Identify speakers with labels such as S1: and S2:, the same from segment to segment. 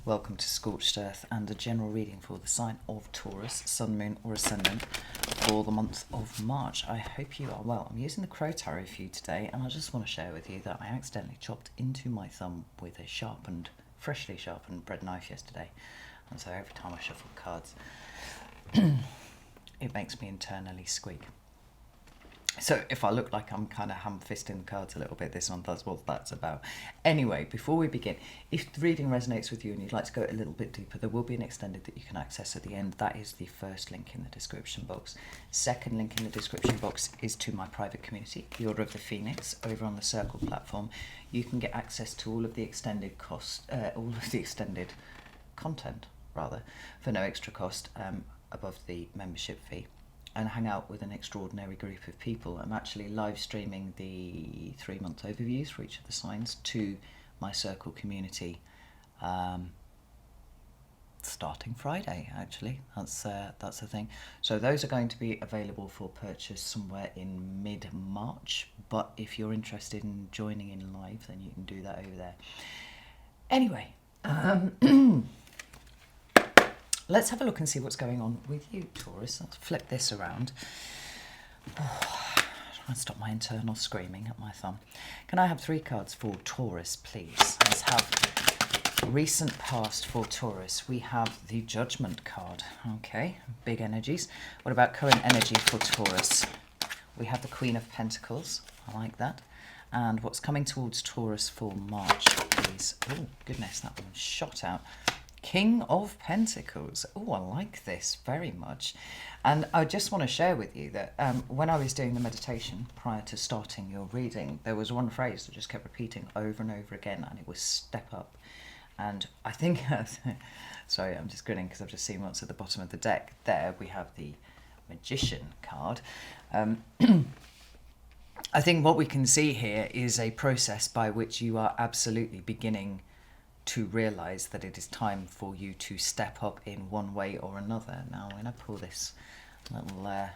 S1: welcome to Scorched Earth and a general reading for the sign of Taurus, Sun, Moon or Ascendant for the month of March. I hope you are well. I'm using the Crow Tarot for you today, and I just want to share with you that I accidentally chopped into my thumb with a freshly sharpened bread knife yesterday, and so every time I shuffle cards it makes me internally squeak. So if I look like I'm kind of ham-fisting the cards a little bit, this one, that's what that's about. Anyway, before we begin, if the reading resonates with you and you'd like to go a little bit deeper, there will be an extended that you can access at the end. That is the first link in the description box. Second link in the description box is to my private community, the Order of the Phoenix, over on the Circle platform. You can get access to all of the extended content, for no extra cost above the membership fee, and hang out with an extraordinary group of people. I'm actually live streaming the 3-month overviews for each of the signs to my Circle community starting Friday, actually. That's the thing. So those are going to be available for purchase somewhere in mid-March, but if you're interested in joining in live, then you can do that over there. Anyway, let's have a look and see what's going on with you, Taurus. Let's flip this around. Try and stop my internal screaming at my thumb. Can I have 3 cards for Taurus, please? Let's have recent past for Taurus. We have the Judgment card. Okay, big energies. What about current energy for Taurus? We have the Queen of Pentacles. I like that. And what's coming towards Taurus for March, please? Oh, goodness, that one shot out. King of Pentacles. Oh, I like this very much. And I just want to share with you that when I was doing the meditation prior to starting your reading, there was one phrase that just kept repeating over and over again, and it was step up. And I think, sorry, I'm just grinning because I've just seen what's at the bottom of the deck. There we have the Magician card. I think what we can see here is a process by which you are absolutely beginning to realise that it is time for you to step up in one way or another. Now I'm going to pull this little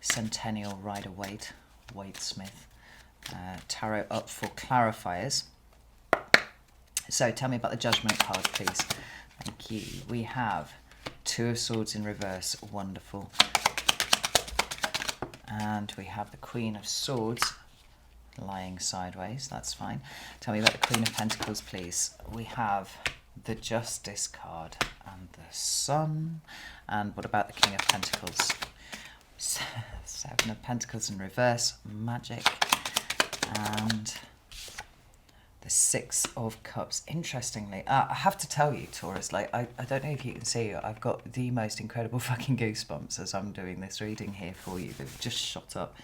S1: Centennial Rider-Waite Smith tarot up for clarifiers. So tell me about the Judgment card, please. Thank you. We have 2 of Swords in reverse. Wonderful. And we have the Queen of Swords lying sideways. That's fine. Tell me about the Queen of Pentacles, please. We have the Justice card and the Sun. And what about the King of Pentacles? 7 of Pentacles in reverse. Magic. And the 6 of Cups. Interestingly, I have to tell you, Taurus, like I don't know if you can see, I've got the most incredible fucking goosebumps as I'm doing this reading here for you. They've just shot up.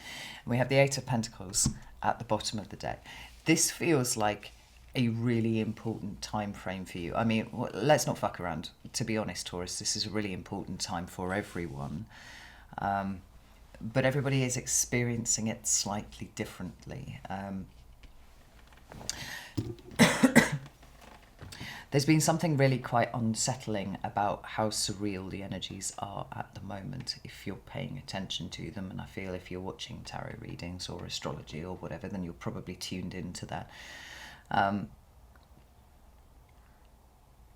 S1: And we have the 8 of Pentacles at the bottom of the deck. This feels like a really important time frame for you. I mean, let's not fuck around. To be honest, Taurus, this is a really important time for everyone. But everybody is experiencing it slightly differently. There's been something really quite unsettling about how surreal the energies are at the moment if you're paying attention to them, and I feel if you're watching tarot readings or astrology or whatever, then you're probably tuned into that.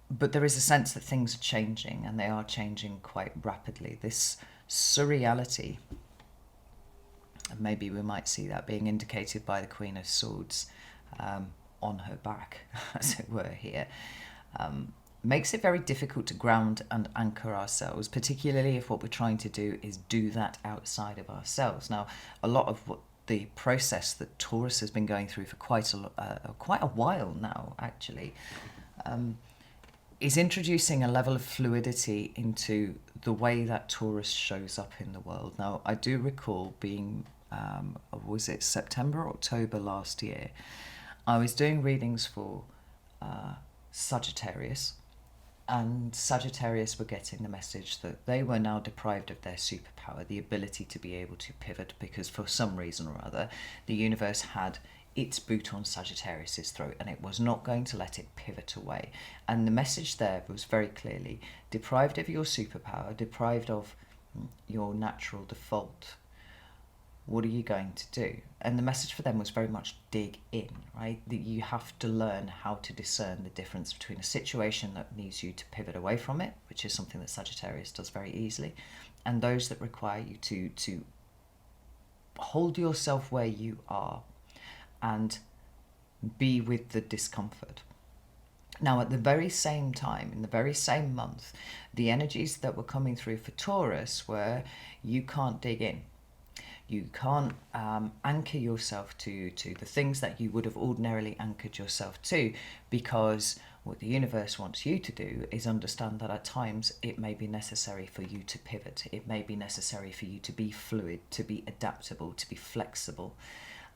S1: But there is a sense that things are changing, and they are changing quite rapidly. This surreality, and maybe we might see that being indicated by the Queen of Swords on her back, as it were here, makes it very difficult to ground and anchor ourselves, particularly if what we're trying to do is do that outside of ourselves. Now, a lot of what the process that Taurus has been going through for quite a while now, actually, is introducing a level of fluidity into the way that Taurus shows up in the world. Now, I do recall being, was it September or October last year, I was doing readings for Sagittarius, and Sagittarius were getting the message that they were now deprived of their superpower, the ability to be able to pivot, because for some reason or other, the universe had its boot on Sagittarius's throat, and it was not going to let it pivot away. And the message there was very clearly, deprived of your superpower, deprived of your natural default what are you going to do? And the message for them was very much dig in, right? That you have to learn how to discern the difference between a situation that needs you to pivot away from it, which is something that Sagittarius does very easily, and those that require you to hold yourself where you are and be with the discomfort. Now, at the very same time, in the very same month, the energies that were coming through for Taurus were you can't dig in. You can't anchor yourself to the things that you would have ordinarily anchored yourself to, because what the universe wants you to do is understand that at times it may be necessary for you to pivot. It may be necessary for you to be fluid, to be adaptable, to be flexible.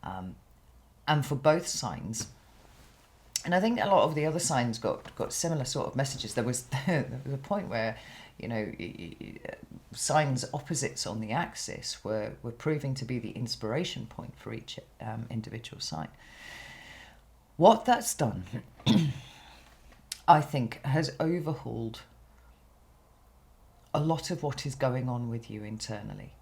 S1: And for both signs, and I think a lot of the other signs got similar sort of messages. There was a point where, you know, signs opposites on the axis were proving to be the inspiration point for each individual sign. What that's done, I think, has overhauled a lot of what is going on with you internally.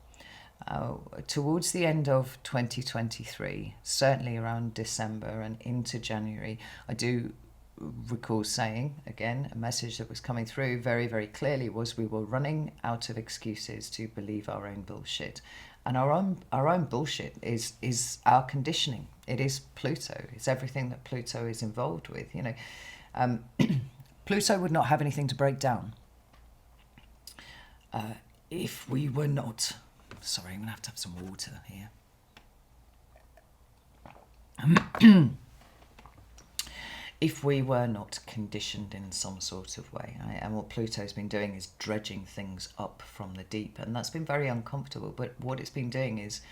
S1: Towards the end of 2023, certainly around December and into January, I do recall saying, again, a message that was coming through very, very clearly was we were running out of excuses to believe our own bullshit. And our own bullshit is our conditioning. It is Pluto. It's everything that Pluto is involved with. You know, Pluto would not have anything to break down if we were not... Sorry, I'm going to have some water here. If we were not conditioned in some sort of way. And what Pluto's been doing is dredging things up from the deep. And that's been very uncomfortable. But what it's been doing is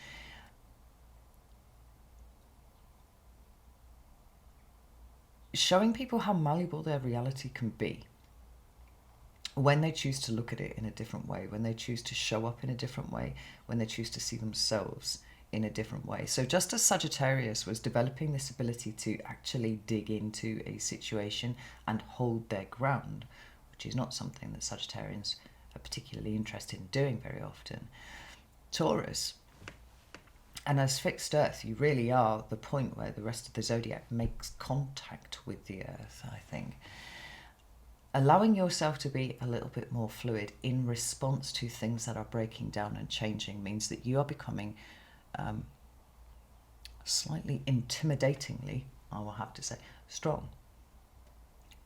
S1: showing people how malleable their reality can be when they choose to look at it in a different way, when they choose to show up in a different way, when they choose to see themselves in a different way. So just as Sagittarius was developing this ability to actually dig into a situation and hold their ground, which is not something that Sagittarians are particularly interested in doing very often, Taurus, and as fixed Earth, you really are the point where the rest of the zodiac makes contact with the Earth, I think. Allowing yourself to be a little bit more fluid in response to things that are breaking down and changing means that you are becoming slightly intimidatingly, I will have to say, strong.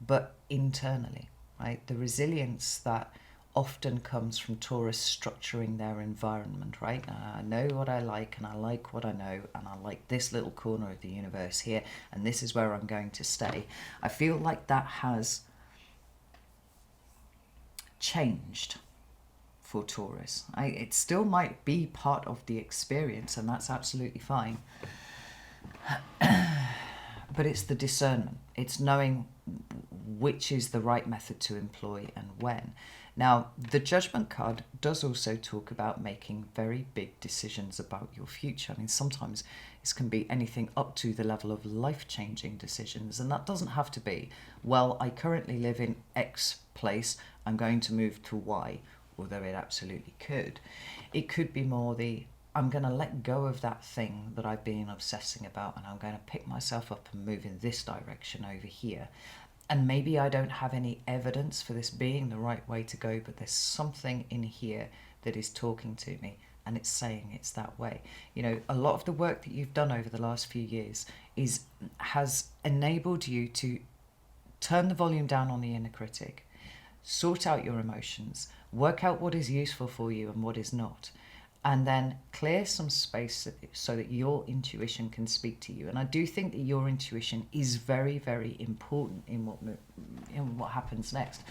S1: But internally, right? The resilience that often comes from Taurus structuring their environment, right? I know what I like and I like what I know and I like this little corner of the universe here and this is where I'm going to stay. I feel like that has changed for Taurus. It still might be part of the experience and that's absolutely fine. But it's the discernment. It's knowing which is the right method to employ and when. Now, the Judgment card does also talk about making very big decisions about your future. I mean, sometimes this can be anything up to the level of life-changing decisions, and that doesn't have to be, well, I currently live in X place, I'm going to move to Y, although it absolutely could. It could be more the, I'm going to let go of that thing that I've been obsessing about and I'm going to pick myself up and move in this direction over here. And maybe I don't have any evidence for this being the right way to go, but there's something in here that is talking to me and it's saying it's that way. You know, a lot of the work that you've done over the last few years has enabled you to turn the volume down on the inner critic, sort out your emotions, work out what is useful for you and what is not, and then clear some space so that your intuition can speak to you. And I do think that your intuition is very, very important in what happens next.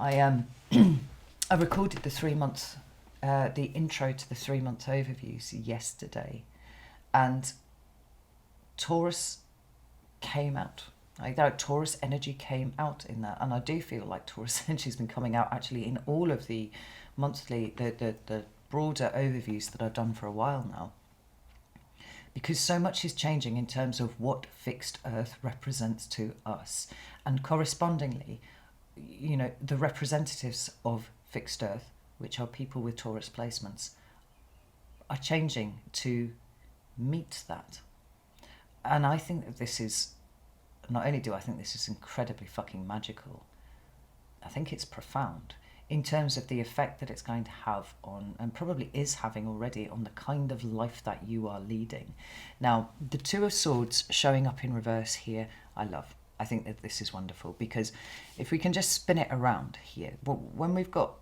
S1: I recorded the 3 month, the intro to the 3 month overviews yesterday, and Taurus came out. Like that Taurus energy came out in that, and I do feel like Taurus energy has been coming out actually in all of the monthly, the broader overviews that I've done for a while now, because so much is changing in terms of what fixed Earth represents to us, and correspondingly, you know, the representatives of fixed Earth, which are people with Taurus placements, are changing to meet that. And I think that this is, not only do I think this is incredibly fucking magical, I think it's profound in terms of the effect that it's going to have on, and probably is having already, on the kind of life that you are leading. Now, the Two of Swords showing up in reverse here, I love. I think that this is wonderful, because if we can just spin it around here, when we've got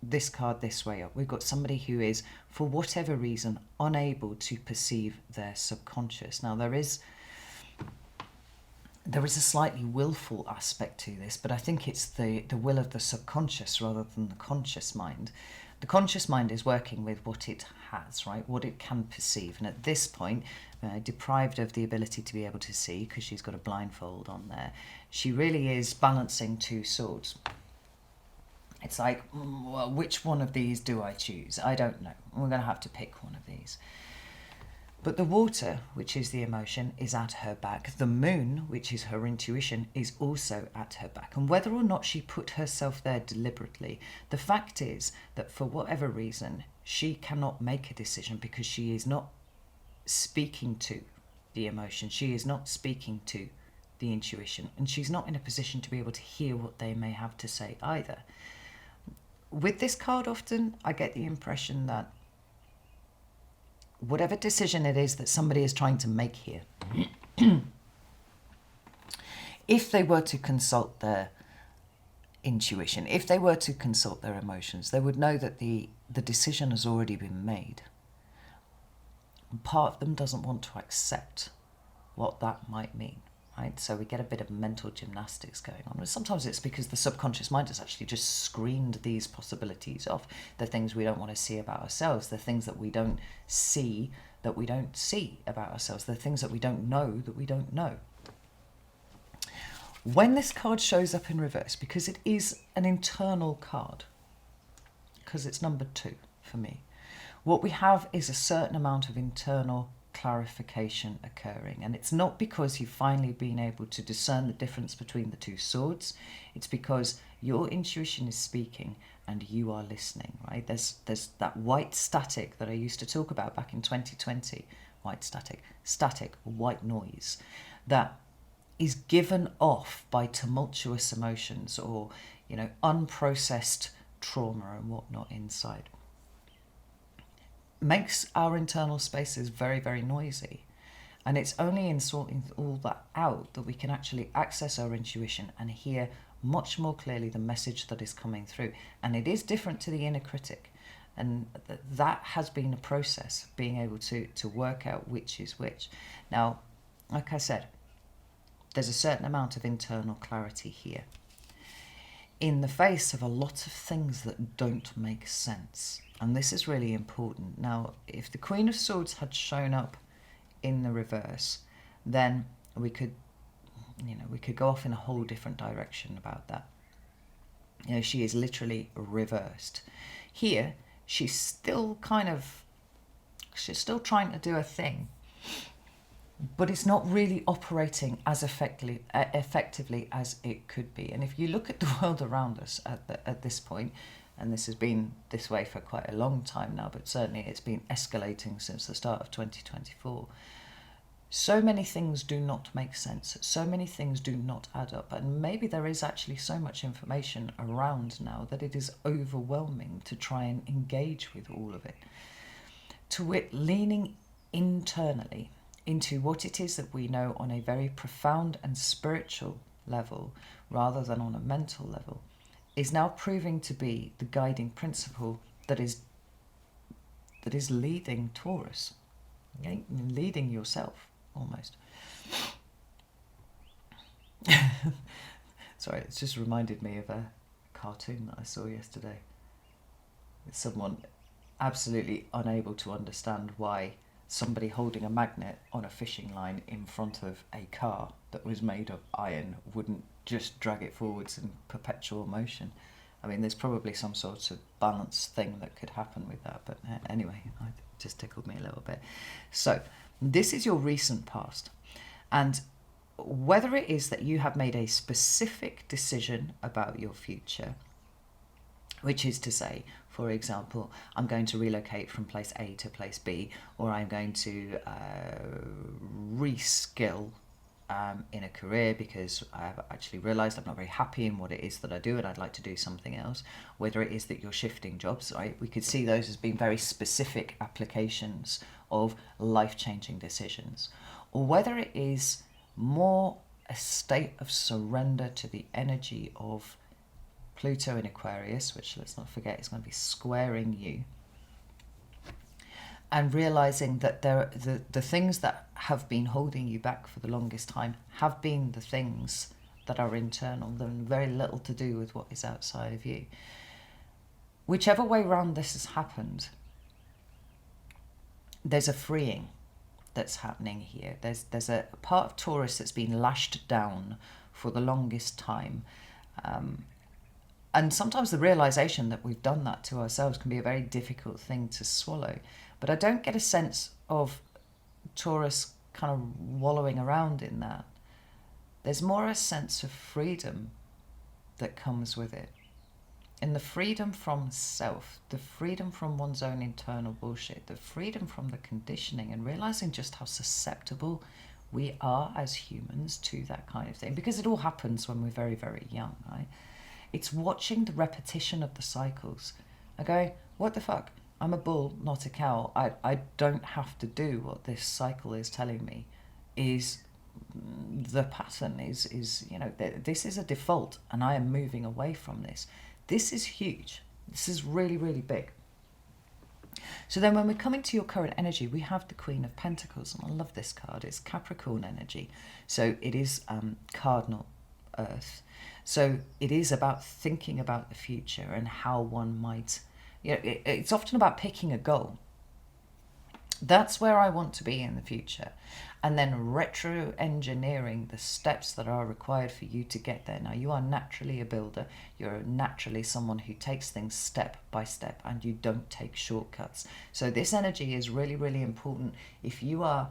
S1: this card this way up, we've got somebody who is, for whatever reason, unable to perceive their subconscious. Now, there is a slightly willful aspect to this, but I think it's the will of the subconscious rather than the conscious mind. The conscious mind is working with what it has, right? What it can perceive. And at this point, deprived of the ability to be able to see, because she's got a blindfold on there, she really is balancing two swords. It's like, well, which one of these do I choose? I don't know. We're going to have to pick one of these. But the water, which is the emotion, is at her back. The moon, which is her intuition, is also at her back. And whether or not she put herself there deliberately, the fact is that for whatever reason, she cannot make a decision because she is not speaking to the emotion. She is not speaking to the intuition. And she's not in a position to be able to hear what they may have to say either. With this card, often, I get the impression that whatever decision it is that somebody is trying to make here, if they were to consult their intuition, if they were to consult their emotions, they would know that the decision has already been made. Part of them doesn't want to accept what that might mean. Right? So we get a bit of mental gymnastics going on. And sometimes it's because the subconscious mind has actually just screened these possibilities off. The things we don't want to see about ourselves, the things that we don't see about ourselves, the things that we don't know that we don't know. When this card shows up in reverse, because it is an internal card, because it's number 2 for me, what we have is a certain amount of internal clarification occurring. And it's not because you've finally been able to discern the difference between the two swords. It's because your intuition is speaking and you are listening, right? There's that white static that I used to talk about back in 2020. White static, white noise that is given off by tumultuous emotions or, unprocessed trauma and whatnot inside. Makes our internal spaces very, very noisy. And it's only in sorting all that out that we can actually access our intuition and hear much more clearly the message that is coming through. And it is different to the inner critic. And that has been a process, being able to work out which is which. Now, like I said, there's a certain amount of internal clarity here, in the face of a lot of things that don't make sense. And this is really important. Now, if the Queen of Swords had shown up in the reverse, then we could go off in a whole different direction about that. She is literally reversed. Here, she's still trying to do a thing, but it's not really operating as effectively as it could be. And if you look at the world around us at this point, and this has been this way for quite a long time now, but certainly it's been escalating since the start of 2024. So many things do not make sense. So many things do not add up. And maybe there is actually so much information around now that it is overwhelming to try and engage with all of it. To wit, leaning internally into what it is that we know on a very profound and spiritual level, rather than on a mental level, is now proving to be the guiding principle that is leading Taurus, leading yourself almost. Sorry, it's just reminded me of a cartoon that I saw yesterday. It's someone absolutely unable to understand why somebody holding a magnet on a fishing line in front of a car that was made of iron wouldn't just drag it forwards in perpetual motion. I mean, there's probably some sort of balance thing that could happen with that, but anyway, it just tickled me a little bit. So, this is your recent past, and whether it is that you have made a specific decision about your future, which is to say, For example, I'm going to relocate from place A to place B, or I'm going to reskill in a career because I've actually realised I'm not very happy in what it is that I do and I'd like to do something else. Whether it is that you're shifting jobs, right? We could see those as being very specific applications of life-changing decisions. Or whether it is more a state of surrender to the energy of Pluto in Aquarius, which, let's not forget, is going to be squaring you, and realizing that the things that have been holding you back for the longest time have been the things that are internal, and very little to do with what is outside of you. Whichever way round this has happened, there's a freeing that's happening here. There's a part of Taurus that's been lashed down for the longest time. And sometimes the realization that we've done that to ourselves can be a very difficult thing to swallow. But I don't get a sense of Taurus kind of wallowing around in that. There's more a sense of freedom that comes with it. And the freedom from self, the freedom from one's own internal bullshit, the freedom from the conditioning, and realizing just how susceptible we are as humans to that kind of thing. Because it all happens when we're very, very young, right? It's watching the repetition of the cycles. I go, what the fuck? I'm a bull, not a cow. I don't have to do what this cycle is telling me is the pattern, is you know, this is a default and I am moving away from this. This is huge. This is really, really big. So then when we come into your current energy, we have the Queen of Pentacles, and I love this card. It's Capricorn energy. So it is cardinal Earth. So it is about thinking about the future and how one might, you know, it's often about picking a goal. That's where I want to be in the future. And then retro-engineering the steps that are required for you to get there. Now, you are naturally a builder. You're naturally someone who takes things step by step and you don't take shortcuts. So this energy is really, really important. If you are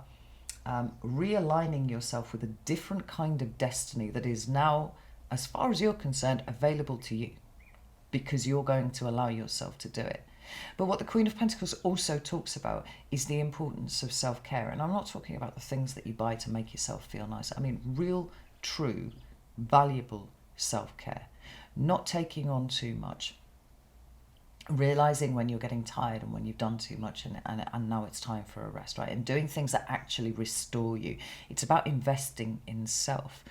S1: realigning yourself with a different kind of destiny that is now, as far as you're concerned, available to you, because you're going to allow yourself to do it. But what the Queen of Pentacles also talks about is the importance of self-care. And I'm not talking about the things that you buy to make yourself feel nice. I mean real, true, valuable self-care. Not taking on too much. Realising when you're getting tired and when you've done too much and now it's time for a rest, right? And doing things that actually restore you. It's about investing in self.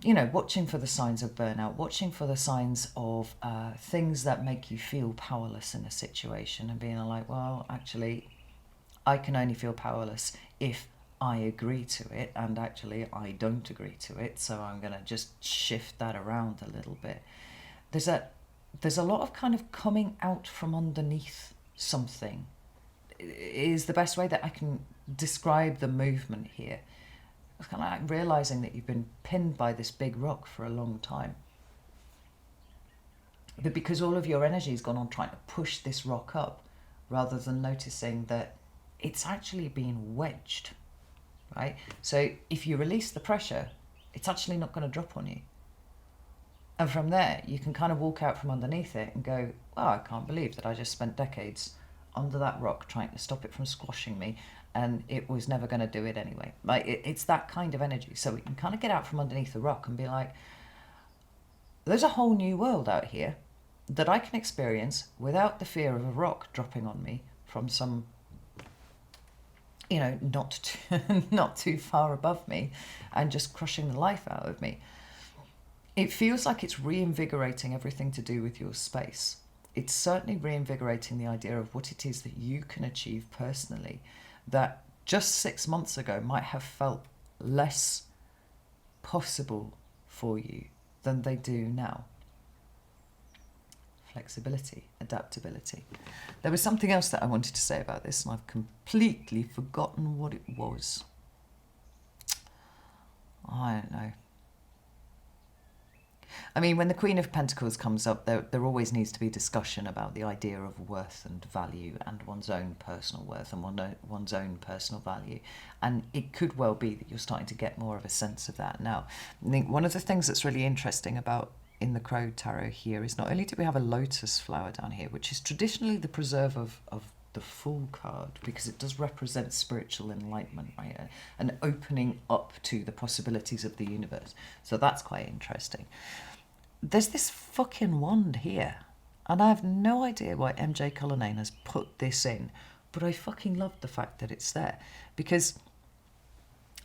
S1: You know, watching for the signs of burnout, watching for the signs of things that make you feel powerless in a situation and being like, well, actually, I can only feel powerless if I agree to it, and actually I don't agree to it, so I'm going to just shift that around a little bit. There's a lot of kind of coming out from underneath something is the best way that I can describe the movement here. It's kind of like realising that you've been pinned by this big rock for a long time. But because all of your energy has gone on trying to push this rock up, rather than noticing that it's actually being wedged, right? So if you release the pressure, it's actually not going to drop on you. And from there, you can kind of walk out from underneath it and go, oh, I can't believe that I just spent decades under that rock trying to stop it from squashing me, and it was never going to do it anyway. Like it's that kind of energy. So we can kind of get out from underneath the rock and be like, there's a whole new world out here that I can experience without the fear of a rock dropping on me from some, you know, not too far above me and just crushing the life out of me. It feels like it's reinvigorating everything to do with your space. It's certainly reinvigorating the idea of what it is that you can achieve personally that just 6 months ago might have felt less possible for you than they do now. Flexibility, adaptability. There was something else that I wanted to say about this and I've completely forgotten what it was. I don't know. I mean, when the Queen of Pentacles comes up, there always needs to be discussion about the idea of worth and value and one's own personal worth and one's own personal value. And it could well be that you're starting to get more of a sense of that now. I think one of the things that's really interesting about in the Crow Tarot here is not only do we have a lotus flower down here, which is traditionally the preserve of the Fool card, because it does represent spiritual enlightenment, right? An opening up to the possibilities of the universe. So that's quite interesting. There's this fucking wand here, and I have no idea why MJ Cullinane has put this in, but I fucking love the fact that it's there, because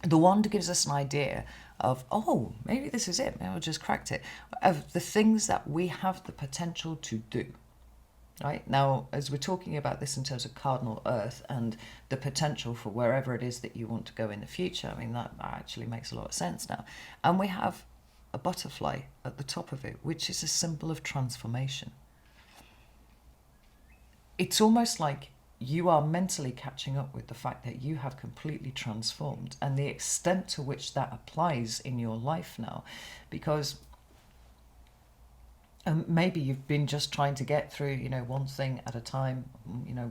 S1: the wand gives us an idea of, oh, maybe this is it, maybe I just cracked it, of the things that we have the potential to do. Right? Now, as we're talking about this in terms of cardinal earth and the potential for wherever it is that you want to go in the future, I mean, that actually makes a lot of sense now. And we have a butterfly at the top of it, which is a symbol of transformation. It's almost like you are mentally catching up with the fact that you have completely transformed, and the extent to which that applies in your life now, because maybe you've been just trying to get through, one thing at a time,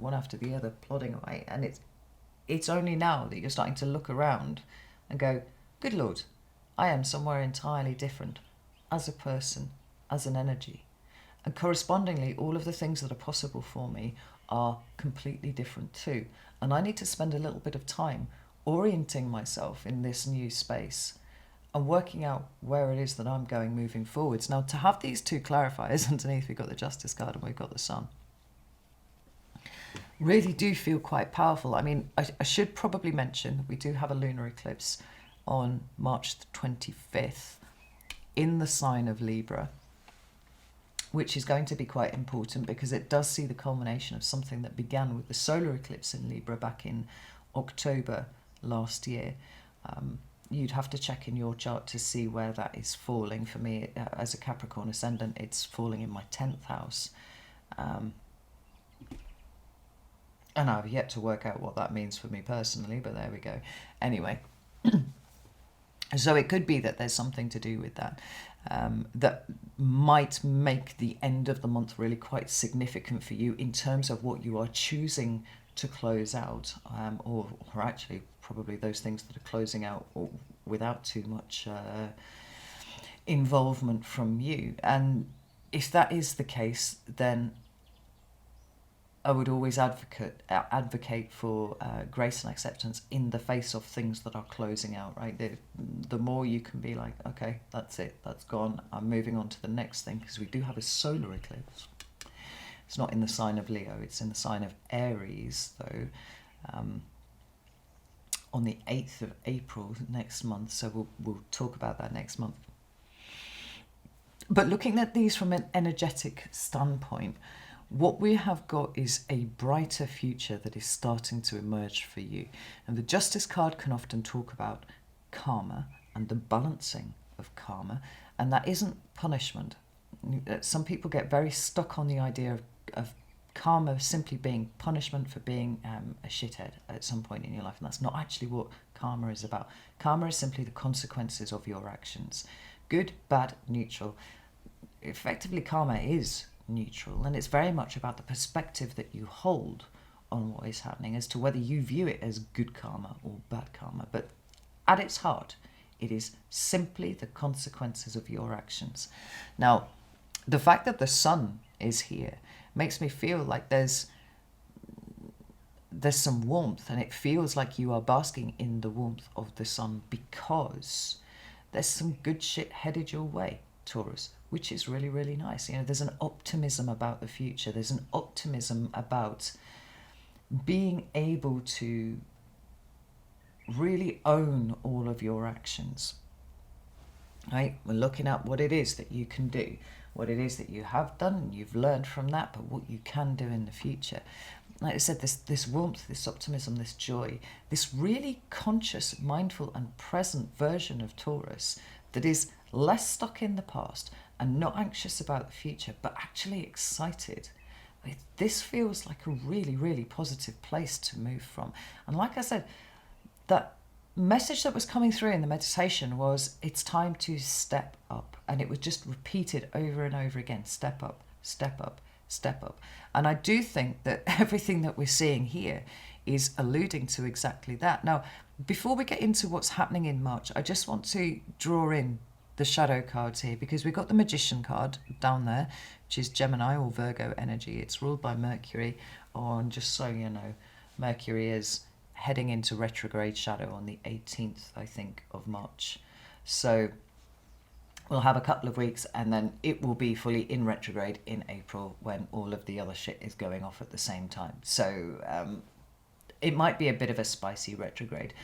S1: one after the other, plodding away. And it's only now that you're starting to look around and go, good Lord, I am somewhere entirely different as a person, as an energy. And correspondingly, all of the things that are possible for me are completely different too. And I need to spend a little bit of time orienting myself in this new space and working out where it is that I'm going moving forwards. Now, to have these two clarifiers underneath, we've got the Justice card and we've got the Sun, really do feel quite powerful. I mean, I should probably mention that we do have a lunar eclipse on March the 25th in the sign of Libra, which is going to be quite important because it does see the culmination of something that began with the solar eclipse in Libra back in October last year. You'd have to check in your chart to see where that is falling. For me, as a Capricorn ascendant, it's falling in my 10th house. And I've yet to work out what that means for me personally, but there we go. Anyway, so it could be that there's something to do with that, that might make the end of the month really quite significant for you in terms of what you are choosing to close out, or actually probably those things that are closing out without too much involvement from you. And if that is the case, then I would always advocate for grace and acceptance in the face of things that are closing out, right? The more you can be like, okay, that's it, that's gone, I'm moving on to the next thing, because we do have a solar eclipse. It's not in the sign of Leo, it's in the sign of Aries, though, on the 8th of April next month, so we'll talk about that next month. But looking at these from an energetic standpoint, what we have got is a brighter future that is starting to emerge for you. And the Justice card can often talk about karma and the balancing of karma, and that isn't punishment. Some people get very stuck on the idea of karma simply being punishment for being a shithead at some point in your life, and that's not actually what karma is about. Karma is simply the consequences of your actions. Good, bad, neutral. Effectively, karma is neutral, and it's very much about the perspective that you hold on what is happening as to whether you view it as good karma or bad karma. But at its heart, it is simply the consequences of your actions. Now, the fact that the Sun is here makes me feel like there's some warmth, and it feels like you are basking in the warmth of the Sun because there's some good shit headed your way, Taurus, which is really, really nice. There's an optimism about the future. There's an optimism about being able to really own all of your actions. Right? We're looking at what it is that you can do, what it is that you have done, you've learned from that, but what you can do in the future. Like I said, this warmth, this optimism, this joy, this really conscious, mindful and present version of Taurus that is less stuck in the past and not anxious about the future, but actually excited. This feels like a really, really positive place to move from. And like I said, that message that was coming through in the meditation was, it's time to step up. And it was just repeated over and over again, step up, step up, step up. And I do think that everything that we're seeing here is alluding to exactly that. Now, before we get into what's happening in March, I just want to draw in the shadow cards here, because we've got the Magician card down there, which is Gemini or Virgo energy. It's ruled by Mercury on, just so you know, Mercury is heading into retrograde shadow on the 18th, I think, of March. So we'll have a couple of weeks and then it will be fully in retrograde in April when all of the other shit is going off at the same time. So it might be a bit of a spicy retrograde.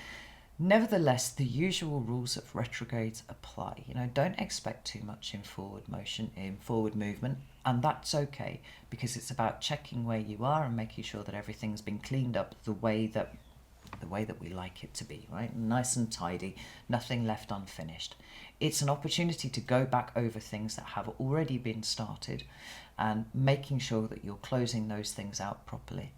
S1: Nevertheless, the usual rules of retrogrades apply. You know, don't expect too much in forward motion, in forward movement, and that's okay, because it's about checking where you are and making sure that everything's been cleaned up the way that we like it to be, right? Nice and tidy, nothing left unfinished. It's an opportunity to go back over things that have already been started and making sure that you're closing those things out properly.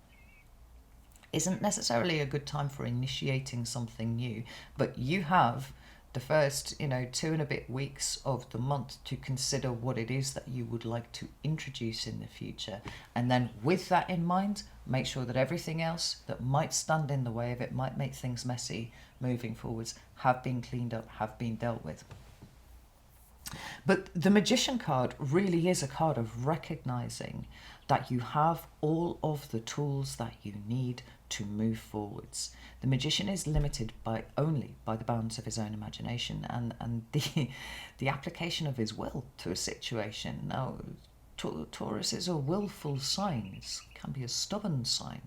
S1: Isn't necessarily a good time for initiating something new, but you have the first, 2 and a bit weeks of the month to consider what it is that you would like to introduce in the future. And then with that in mind, make sure that everything else that might stand in the way of it, might make things messy moving forwards, have been cleaned up, have been dealt with. But the Magician card really is a card of recognizing that you have all of the tools that you need to move forwards. The Magician is limited only by the bounds of his own imagination and the application of his will to a situation. Now, Taurus is a willful sign. It can be a stubborn sign.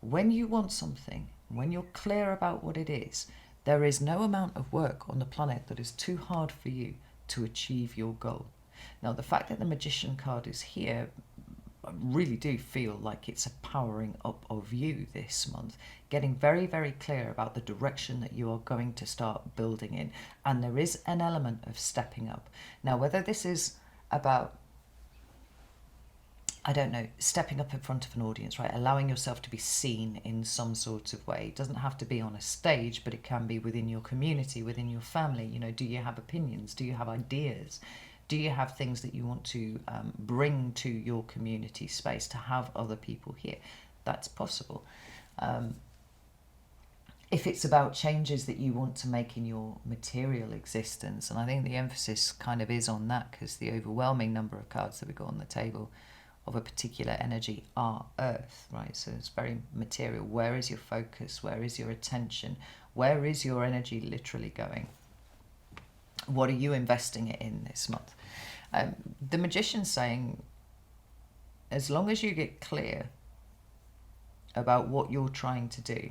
S1: When you want something, when you're clear about what it is, there is no amount of work on the planet that is too hard for you to achieve your goal. Now, the fact that the Magician card is here, I really do feel like it's a powering up of you this month, getting very, very clear about the direction that you are going to start building in. And there is an element of stepping up. Now, whether this is about, stepping up in front of an audience, right? Allowing yourself to be seen in some sort of way. It doesn't have to be on a stage, but it can be within your community, within your family. Do you have opinions? Do you have ideas? Do you have things that you want to bring to your community space to have other people hear? That's possible. If it's about changes that you want to make in your material existence, and I think the emphasis kind of is on that, because the overwhelming number of cards that we got on the table of a particular energy are Earth, right? So it's very material. Where is your focus? Where is your attention? Where is your energy literally going? What are you investing it in this month? The Magician's saying, as long as you get clear about what you're trying to do,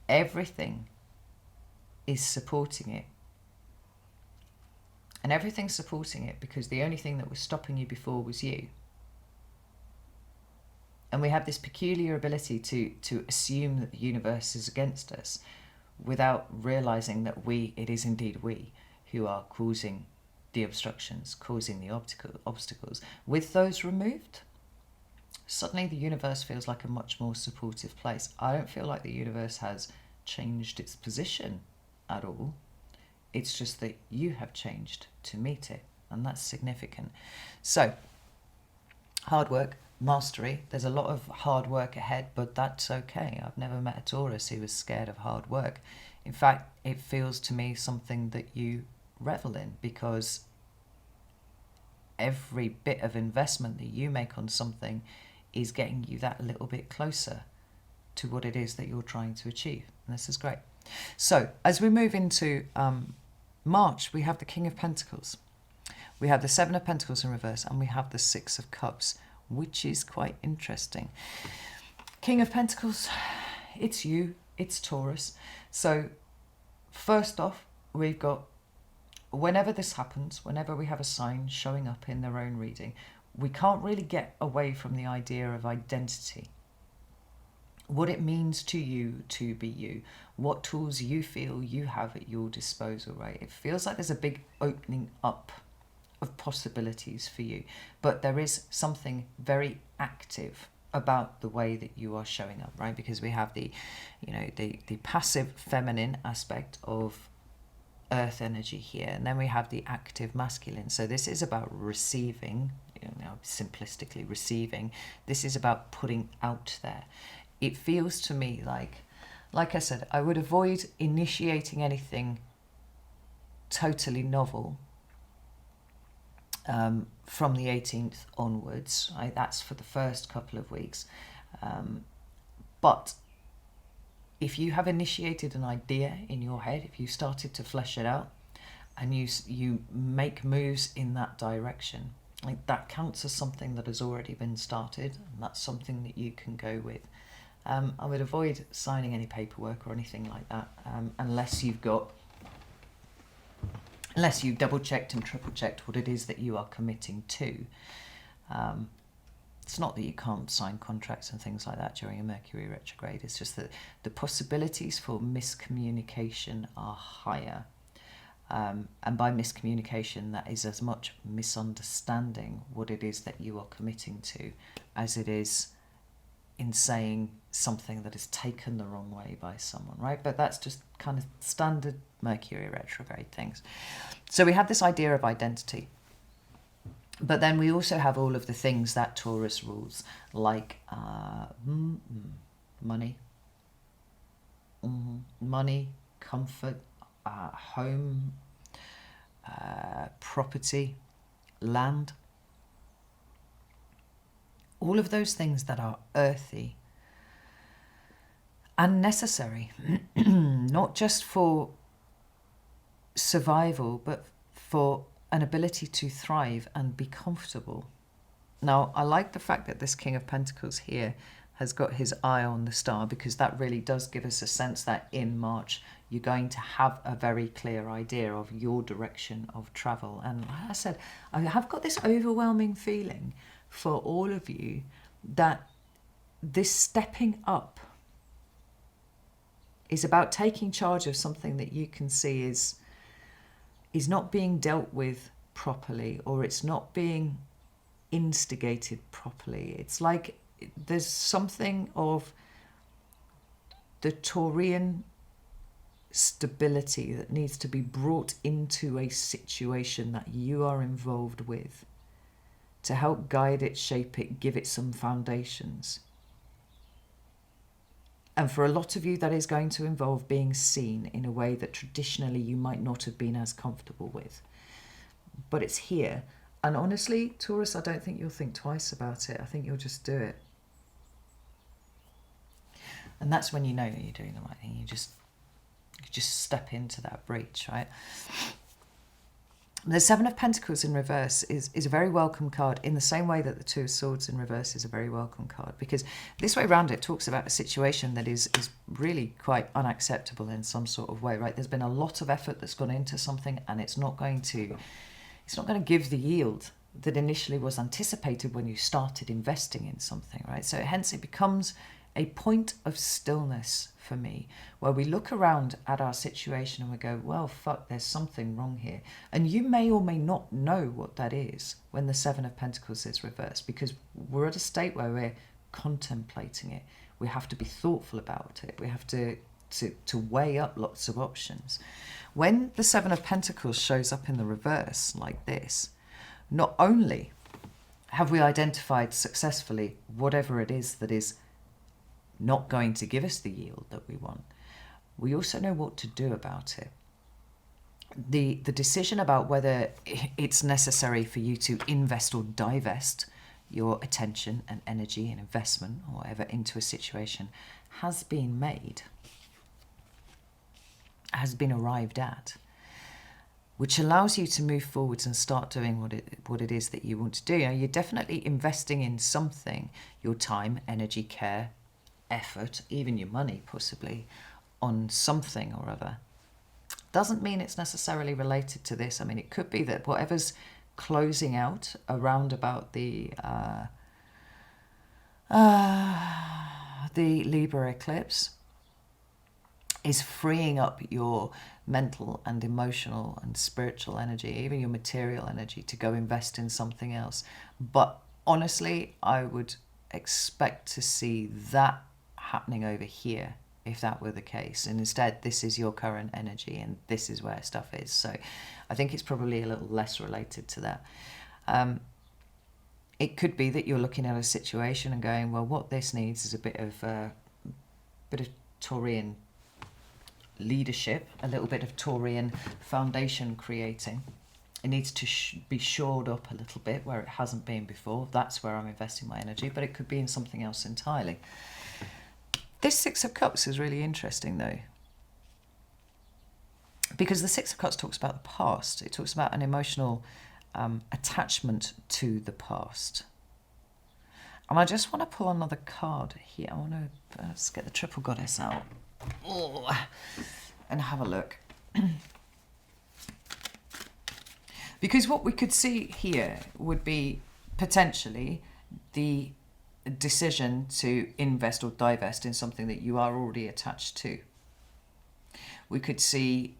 S1: everything is supporting it. And everything's supporting it because the only thing that was stopping you before was you. And we have this peculiar ability to assume that the universe is against us without realizing that it is indeed we who are causing the obstructions, causing the obstacles. With those removed, suddenly the universe feels like a much more supportive place. I don't feel like the universe has changed its position at all. It's just that you have changed to meet it, and that's significant. So, hard work, mastery. There's a lot of hard work ahead, but that's okay. I've never met a Taurus who was scared of hard work. In fact, it feels to me something that you revel in, because every bit of investment that you make on something is getting you that little bit closer to what it is that you're trying to achieve. And this is great. So as we move into March, we have the King of Pentacles, we have the Seven of Pentacles in reverse, and we have the Six of Cups, which is quite interesting. King of Pentacles, it's you, it's Taurus. So first off, we've got, whenever this happens, whenever we have a sign showing up in their own reading, we can't really get away from the idea of identity. What it means to you to be you, what tools you feel you have at your disposal, right? It feels like there's a big opening up of possibilities for you, but there is something very active about the way that you are showing up, right? Because we have the passive feminine aspect of earth energy here, and then we have the active masculine. So this is about receiving, simplistically receiving. This is about putting out there. It feels to me like I said, I would avoid initiating anything totally novel from the 18th onwards. Right? That's for the first couple of weeks. But if you have initiated an idea in your head, if you started to flesh it out, and you make moves in that direction, like that counts as something that has already been started, and that's something that you can go with. I would avoid signing any paperwork or anything like that, unless you've double checked and triple checked what it is that you are committing to. It's not that you can't sign contracts and things like that during a Mercury retrograde. It's just that the possibilities for miscommunication are higher. And by miscommunication, that is as much misunderstanding what it is that you are committing to as it is in saying something that is taken the wrong way by someone, right? But that's just kind of standard Mercury retrograde things. So we have this idea of identity. But then we also have all of the things that Taurus rules, like money, money, comfort, home, property, land. All of those things that are earthy and necessary, not just for survival, but for an ability to thrive and be comfortable. Now, I like the fact that this King of Pentacles here has got his eye on the star, because that really does give us a sense that in March you're going to have a very clear idea of your direction of travel. And like I said, I have got this overwhelming feeling for all of you that this stepping up is about taking charge of something that you can see is not being dealt with properly, or it's not being instigated properly. It's like there's something of the Taurian stability that needs to be brought into a situation that you are involved with to help guide it, shape it, give it some foundations. And for a lot of you, that is going to involve being seen in a way that traditionally you might not have been as comfortable with. But it's here. And honestly, Taurus, I don't think you'll think twice about it. I think you'll just do it. And that's when you know that you're doing the right thing. You just step into that breach, right? The Seven of Pentacles in reverse is a very welcome card, in the same way that the Two of Swords in reverse is a very welcome card, because this way around it talks about a situation that is really quite unacceptable in some sort of way, right? There's been a lot of effort that's gone into something, and it's not going to give the yield that initially was anticipated when you started investing in something, right? So hence it becomes a point of stillness for me, where we look around at our situation and we go, well, fuck, there's something wrong here. And you may or may not know what that is when the Seven of Pentacles is reversed, because we're at a state where we're contemplating it. We have to be thoughtful about it. We have to weigh up lots of options. When the Seven of Pentacles shows up in the reverse like this, not only have we identified successfully whatever it is that is not going to give us the yield that we want, we also know what to do about it. The decision about whether it's necessary for you to invest or divest your attention and energy and investment or whatever into a situation has been made, has been arrived at, which allows you to move forwards and start doing what it is that you want to do. You know, you're definitely investing in something, your time, energy, care, effort, even your money possibly, on something or other. Doesn't mean it's necessarily related to this. I mean, it could be that whatever's closing out around about the Libra eclipse is freeing up your mental and emotional and spiritual energy, even your material energy, to go invest in something else. But honestly, I would expect to see that happening over here if that were the case, and instead this is your current energy and this is where stuff is. So I think it's probably a little less related to that. It could be that you're looking at a situation and going, well, what this needs is a bit of Taurian leadership, a little bit of Taurian foundation creating. It needs to be shored up a little bit where it hasn't been before. That's where I'm investing my energy, but it could be in something else entirely. This Six of Cups is really interesting though, because the Six of Cups talks about the past. It talks about an emotional attachment to the past. And I just want to pull another card here. I want to let's get the Triple Goddess out and have a look. Because what we could see here would be potentially the decision to invest or divest in something that you are already attached to. We could see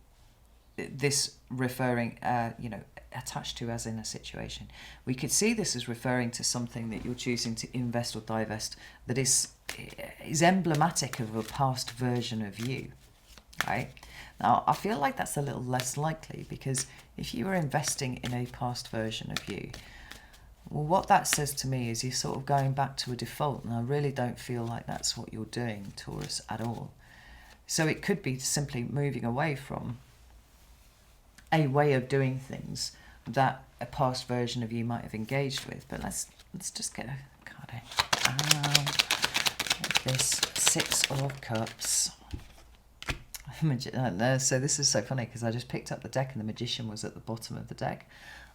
S1: this referring, attached to as in a situation. We could see this as referring to something that you're choosing to invest or divest that is emblematic of a past version of you, right? Now, I feel like that's a little less likely, because if you were investing in a past version of you, well, what that says to me is you're sort of going back to a default, and I really don't feel like that's what you're doing, Taurus, at all. So it could be simply moving away from a way of doing things that a past version of you might have engaged with. But let's just get a card in. This Six of Cups. So this is so funny, because I just picked up the deck and the Magician was at the bottom of the deck,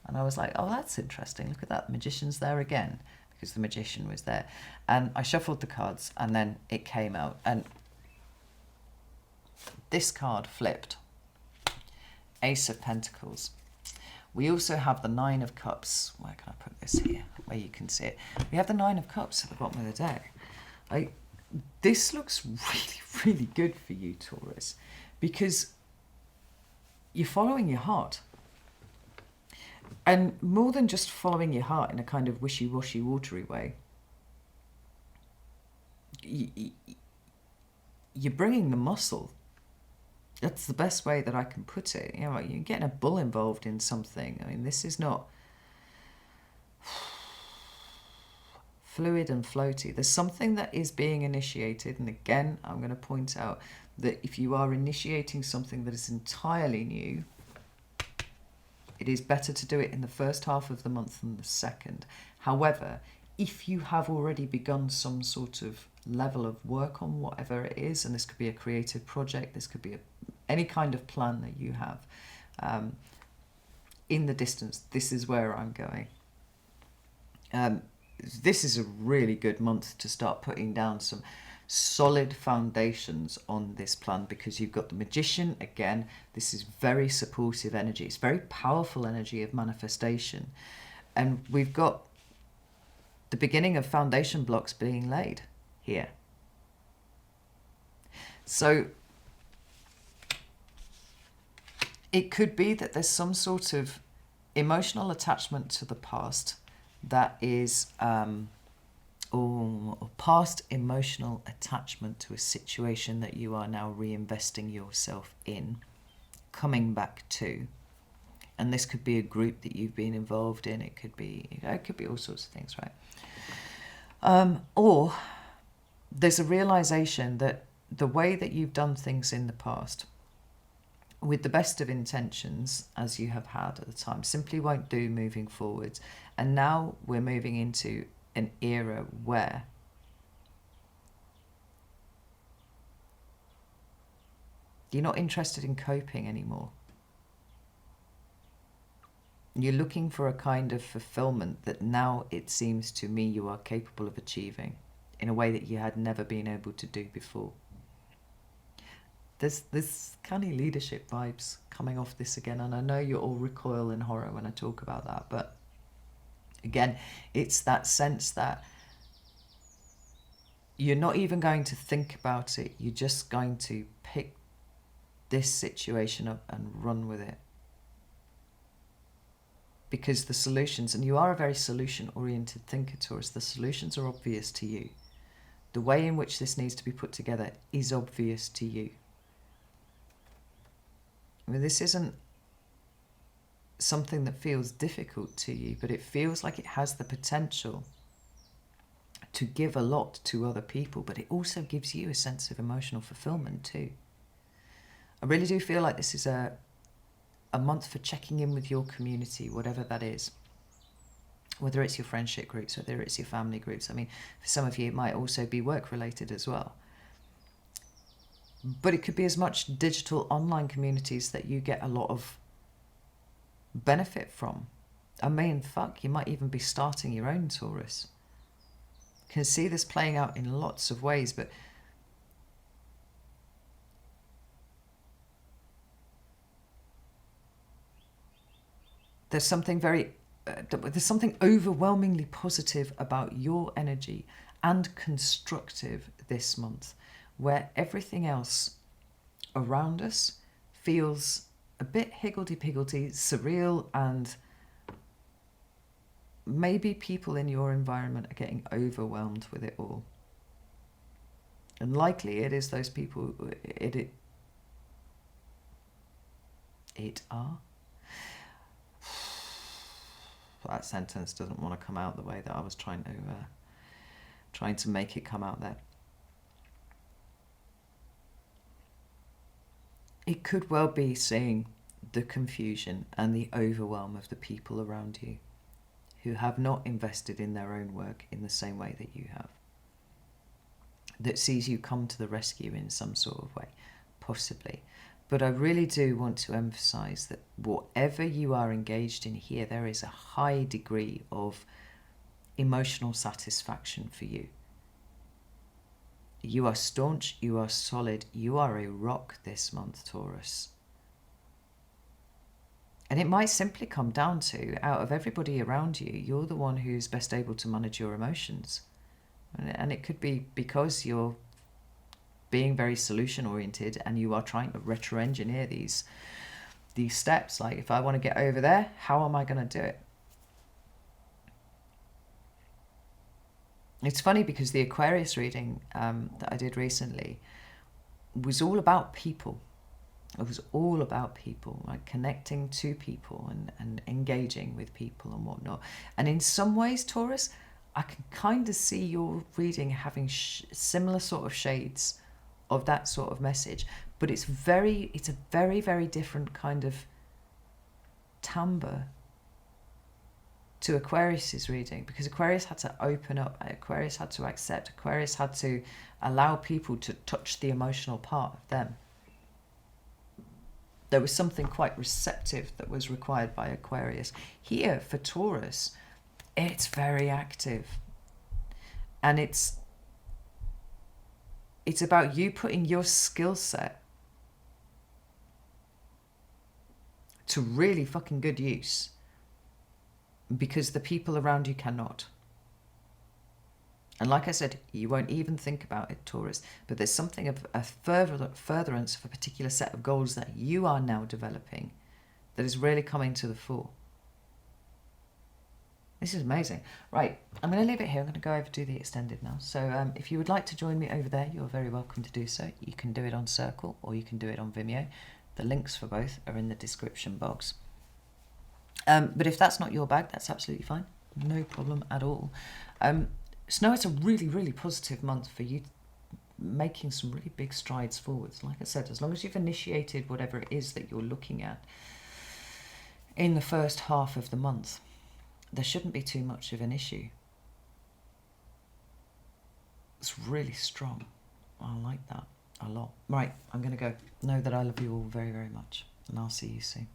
S1: and I was like, oh, that's interesting, look at that, the Magician's there again, because the Magician was there. And I shuffled the cards and then it came out, and this card flipped. Ace of Pentacles. We also have the Nine of Cups. Where can I put this here where you can see it? We have the Nine of Cups at the bottom of the deck. This looks really, really good for you, Taurus, because you're following your heart. And more than just following your heart in a kind of wishy-washy, watery way, you're bringing the muscle. That's the best way that I can put it. You know, you're getting a bull involved in something. I mean, this is not fluid and floaty. There's something that is being initiated. And again, I'm going to point out that if you are initiating something that is entirely new, it is better to do it in the first half of the month than the second. However, if you have already begun some sort of level of work on whatever it is, and this could be a creative project, this could be any kind of plan that you have, in the distance, this is where I'm going. This is a really good month to start putting down some solid foundations on this plan, because you've got the Magician again. This is very supportive energy. It's very powerful energy of manifestation, and we've got the beginning of foundation blocks being laid here. So it could be that there's some sort of emotional attachment to the past that is or past emotional attachment to a situation that you are now reinvesting yourself in, coming back to. And this could be a group that you've been involved in. It could be all sorts of things, right? Or there's a realization that the way that you've done things in the past, with the best of intentions as you have had at the time, simply won't do moving forwards. And now we're moving into an era where you're not interested in coping anymore. You're looking for a kind of fulfillment that now it seems to me you are capable of achieving in a way that you had never been able to do before. There's this kind of leadership vibes coming off this again, and I know you all recoil in horror when I talk about that, but again, it's that sense that you're not even going to think about it. You're just going to pick this situation up and run with it. Because the solutions, and you are a very solution-oriented thinker, Taurus, the solutions are obvious to you. The way in which this needs to be put together is obvious to you. I mean, this isn't something that feels difficult to you, but it feels like it has the potential to give a lot to other people, but it also gives you a sense of emotional fulfillment too. I really do feel like this is a month for checking in with your community, whatever that is. Whether it's your friendship groups, whether it's your family groups. I mean, for some of you, it might also be work-related as well. But it could be as much digital online communities that you get a lot of benefit from. I mean, fuck, you might even be starting your own, Taurus. Can see this playing out in lots of ways, but there's something there's something overwhelmingly positive about your energy and constructive this month, where everything else around us feels a bit higgledy-piggledy, surreal, and maybe people in your environment are getting overwhelmed with it all. And likely it is those people, it are. That sentence doesn't want to come out the way that I was trying to make it come out there. It could well be seeing the confusion and the overwhelm of the people around you who have not invested in their own work in the same way that you have. That sees you come to the rescue in some sort of way, possibly. But I really do want to emphasize that whatever you are engaged in here, there is a high degree of emotional satisfaction for you. You are staunch, you are solid, you are a rock this month, Taurus. And it might simply come down to, out of everybody around you, you're the one who's best able to manage your emotions. And it could be because you're being very solution oriented and you are trying to retro-engineer these steps. Like, if I want to get over there, how am I going to do it? It's funny because the Aquarius reading that I did recently was all about people. It was all about people, like connecting to people and engaging with people and whatnot. And in some ways, Taurus, I can kind of see your reading having similar sort of shades of that sort of message, but it's a very, very different kind of timbre to Aquarius's reading, because Aquarius had to open up, Aquarius had to accept, Aquarius had to allow people to touch the emotional part of them. There was something quite receptive that was required by Aquarius. Here, for Taurus, it's very active. And it's about you putting your skill set to really fucking good use, because the people around you cannot. And like I said, you won't even think about it, Taurus, but there's something of a furtherance of a particular set of goals that you are now developing that is really coming to the fore. This is amazing. Right, I'm going to leave it here. I'm going to go over to the extended now. So if you would like to join me over there, you're very welcome to do so. You can do it on Circle or you can do it on Vimeo. The links for both are in the description box. But if that's not your bag, that's absolutely fine. No problem at all. So no, it's a really, really positive month for you, making some really big strides forwards. Like I said, as long as you've initiated whatever it is that you're looking at in the first half of the month, there shouldn't be too much of an issue. It's really strong. I like that a lot. Right, I'm going to go. Know that I love you all very, very much, and I'll see you soon.